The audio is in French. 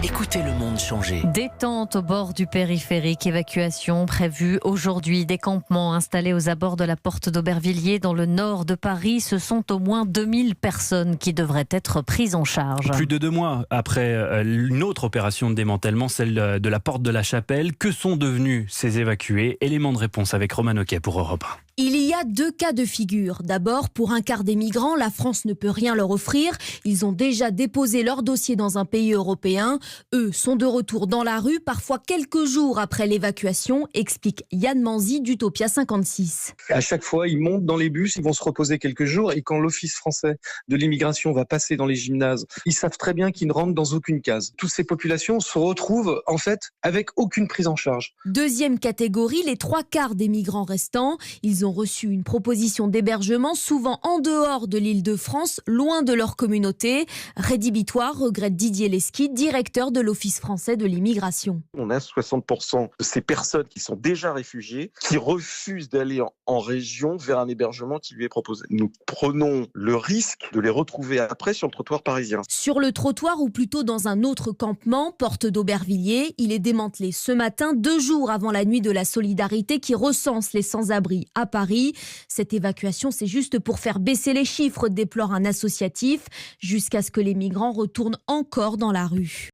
Écoutez le monde changer. Détente au bord du périphérique, évacuation prévue aujourd'hui. Des campements installés aux abords de la porte d'Aubervilliers dans le nord de Paris. Ce sont au moins 2000 personnes qui devraient être prises en charge. Plus de 2 mois après une autre opération de démantèlement, celle de la porte de la Chapelle. Que sont devenus ces évacués? Élément de réponse avec Roman Oquet pour Europe 1. Il y a 2 cas de figure. D'abord, pour un quart des migrants, la France ne peut rien leur offrir. Ils ont déjà déposé leur dossier dans un pays européen. Eux sont de retour dans la rue, parfois quelques jours après l'évacuation, explique Yann Manzi d'Utopia 56. À chaque fois, ils montent dans les bus, ils vont se reposer quelques jours et quand l'Office français de l'immigration va passer dans les gymnases, ils savent très bien qu'ils ne rentrent dans aucune case. Toutes ces populations se retrouvent en fait avec aucune prise en charge. Deuxième catégorie, les 3/4 des migrants restants. Ils ont reçu une proposition d'hébergement, souvent en dehors de l'Île-de-France, loin de leur communauté. Rédhibitoire, regrette Didier Lesky, directeur de l'Office français de l'immigration. On a 60% de ces personnes qui sont déjà réfugiées, qui refusent d'aller en région vers un hébergement qui lui est proposé. Nous prenons le risque de les retrouver après sur le trottoir parisien. Sur le trottoir ou plutôt dans un autre campement, porte d'Aubervilliers, il est démantelé ce matin, 2 jours avant la nuit de la solidarité qui recense les sans-abri à Paris. Cette évacuation, c'est juste pour faire baisser les chiffres, déplore un associatif, jusqu'à ce que les migrants retournent encore dans la rue.